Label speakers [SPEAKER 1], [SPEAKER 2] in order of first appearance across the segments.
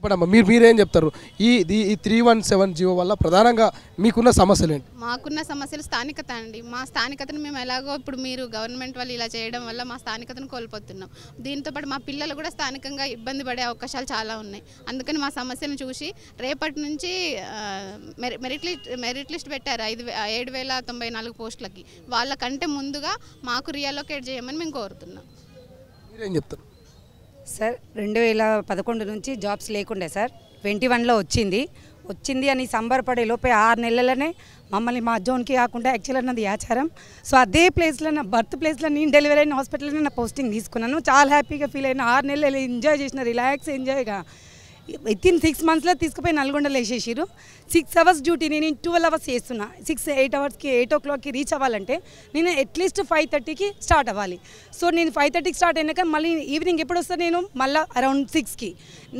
[SPEAKER 1] చెప్పండమ్మా, మీరేం చెప్తారు? ఈ 317 జీవో వల్ల ప్రధానంగా మీకున్న సమస్యలు ఏంటి?
[SPEAKER 2] మాకున్న సమస్యలు స్థానికత అండి. మా స్థానికతను మేము ఎలాగో ఇప్పుడు మీరు గవర్నమెంట్ వాళ్ళు ఇలా చేయడం వల్ల మా స్థానికతను కోల్పోతున్నాం. దీంతోపాటు మా పిల్లలు కూడా స్థానికంగా ఇబ్బంది పడే అవకాశాలు చాలా ఉన్నాయి. అందుకని మా సమస్యను చూసి రేపటి నుంచి మెరిట్ లిస్ట్ పెట్టారు 7,094 పోస్టులకి. వాళ్ళకంటే ముందుగా మాకు రీఅలొకేట్ చేయమని మేము కోరుతున్నాం.
[SPEAKER 1] మీరేం చెప్తారు
[SPEAKER 3] సార్? 2011 నుంచి జాబ్స్ లేకుండే సార్, 21లో వచ్చింది అని సంబరపడే లోపే 6 నెలలనే మమ్మల్ని మా జోన్కి కాకుండా యాక్చువల్ అన్నది ఆచారం. సో అదే ప్లేస్లో నా బర్త్ ప్లేస్లో నేను డెలివరీ అయిన హాస్పిటల్లోనే నా పోస్టింగ్ తీసుకున్నాను. చాలా హ్యాపీగా ఫీల్ అయిన 6 నెలలు ఎంజాయ్ చేసిన, రిలాక్స్ ఎంజాయ్గా. వితిన్ 6 మంత్స్లో తీసుకుపోయి నల్గొండలో వేసేసారు. 6 అవర్స్ డ్యూటీ నేను 12 అవర్స్ చేస్తున్నా. 8 అవర్స్కి 8 o'clockకి రీచ్ అవ్వాలంటే నేను అట్లీస్ట్ 5:30కి స్టార్ట్ అవ్వాలి. సో నేను 5:30కి స్టార్ట్ అయినాక మళ్ళీ ఈవినింగ్ ఎప్పుడు వస్తాను? నేను మళ్ళీ అరౌండ్ 6కి.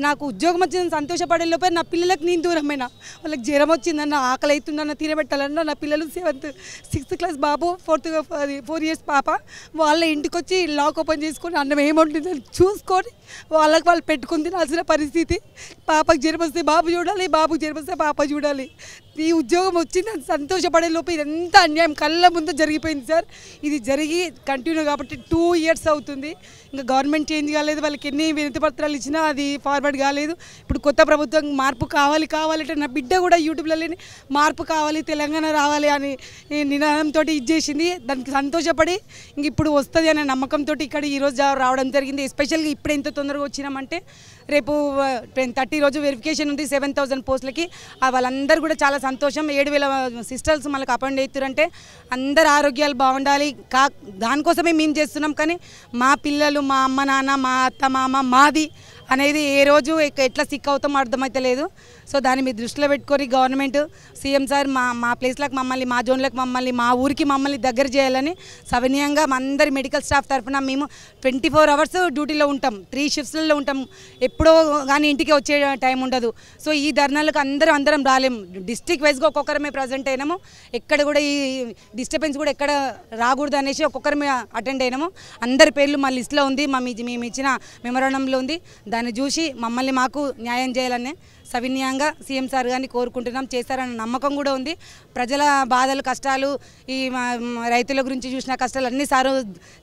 [SPEAKER 3] నాకు ఉద్యోగం వచ్చిందని సంతోషపడే లోపే నా పిల్లలకు నేను దూరమైనా. వాళ్ళకి జ్వరం వచ్చిందన్న, ఆకలి అవుతుందన్న, తినబెట్టాలన్న, నా పిల్లలు 6th క్లాస్ బాబు, 4 years పాప, వాళ్ళ ఇంటికి వచ్చి లాక్ ఓపెన్ చేసుకొని అన్నం ఏముంటుందని చూసుకొని వాళ్ళకి వాళ్ళు పెట్టుకుని తినాల్సిన పరిస్థితి. పాపకు జ్వరం వస్తే బాబు చూడాలి, బాబుకు జ్వరం వస్తే పాప చూడాలి. ఈ ఉద్యోగం వచ్చిందని సంతోషపడే లోపు ఇదంతా అన్యాయం కళ్ళ ముందు జరిగిపోయింది సార్. ఇది జరిగి కంటిన్యూ కాబట్టి 2 years అవుతుంది. ఇంకా గవర్నమెంట్ చేంజ్ కాలేదు, వాళ్ళకి ఎన్ని వినతి పత్రాలు ఇచ్చినా అది ఫార్వర్డ్ కాలేదు. ఇప్పుడు కొత్త ప్రభుత్వం మార్పు కావాలంటే నా బిడ్డ కూడా యూట్యూబ్లో మార్పు కావాలి, తెలంగాణ రావాలి అని నినాదంతో ఇచ్చేసింది. దానికి సంతోషపడి ఇంక ఇప్పుడు వస్తుంది అనే నమ్మకంతో ఇక్కడ ఈరోజు రావడం జరిగింది. ఎస్పెషల్గా ఇప్పుడు ఎంత తొందరగా వచ్చినామంటే రేపు 30 రోజు వెరిఫికేషన్ ఉంది 7,000 పోస్టులకి. వాళ్ళందరూ కూడా చాలా సంతోషం. 7,000 సిస్టర్స్ మనకు అపాయింట్ అవుతారంటే అందరు ఆరోగ్యాలు బాగుండాలి. దానికోసమే మేము చేస్తున్నాం. కానీ మా పిల్లలు, మా అమ్మ నాన్న, మా అత్త మామ, మాది అనేది ఏ రోజు ఎట్లా సిక్ అవుతామో అర్థమైతే లేదు. సో దాన్ని మీరు దృష్టిలో పెట్టుకొని గవర్నమెంట్, సీఎం సార్ మా ప్లేస్లకు మమ్మల్ని, మా జోన్లకు మమ్మల్ని, మా ఊరికి మమ్మల్ని దగ్గర చేయాలని సవినయంగా మా అందరి మెడికల్ స్టాఫ్ తరఫున మేము 24 hours డ్యూటీలో ఉంటాం, 3 shiftsలలో ఉంటాం. ఎప్పుడో కానీ ఇంటికి వచ్చే టైం ఉండదు. సో ఈ ధర్నాలకు అందరం రాలేము. డిస్ట్రిక్ట్ వైజ్గా ఒక్కొక్కరమే ప్రజెంట్ అయినాము. ఎక్కడ కూడా ఈ డిస్టర్బెన్స్ కూడా ఎక్కడ రాకూడదు అనేసి ఒక్కొక్కరమే అటెండ్ అయినాము. అందరి పేర్లు మా లిస్ట్లో ఉంది, మేము ఇచ్చిన మెమోరాండంలో ఉంది. దాన్ని చూసి మమ్మల్ని మాకు న్యాయం చేయాలని సవినయంగా సీఎం సార్ గారిని కోరుకుంటున్నాం. చేస్తారన్న నమ్మకం కూడా ఉంది. ప్రజల బాధలు, కష్టాలు, ఈ రైతుల గురించి చూసిన కష్టాలు అన్నీ సారు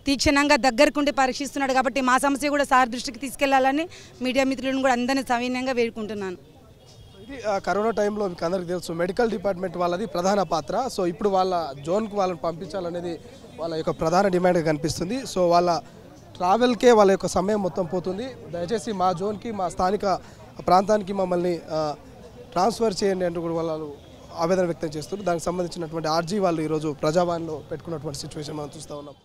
[SPEAKER 3] తీక్షణంగా దగ్గరకుండి పరీక్షిస్తున్నాడు. కాబట్టి మా సమస్య కూడా సార్ దృష్టికి తీసుకెళ్లాలని మీడియా మిత్రులను కూడా అందరినీ సవినయంగా వేడుకుంటున్నాను.
[SPEAKER 1] ఇది కరోనా టైంలో మీకు అందరికీ తెలుసు, మెడికల్ డిపార్ట్మెంట్ వాళ్ళది ప్రధాన పాత్ర. సో ఇప్పుడు వాళ్ళ జోన్కు వాళ్ళని పంపించాలనేది వాళ్ళ యొక్క ప్రధాన డిమాండ్గా కనిపిస్తుంది. సో వాళ్ళ ట్రావెల్కే వాళ్ళ యొక్క సమయం మొత్తం పోతుంది. దయచేసి మా జోన్కి, మా స్థానిక ప్రాంతానికి మమ్మల్ని ట్రాన్స్ఫర్ చేయండి అంటూ కూడా వాళ్ళు ఆవేదన వ్యక్తం చేస్తున్నారు. దానికి సంబంధించినటువంటి ఆర్జీ వాళ్ళు ఈరోజు ప్రజావాణిలో పెట్టుకున్నటువంటి సిచ్యువేషన్ మనం చూస్తూ ఉన్నాం.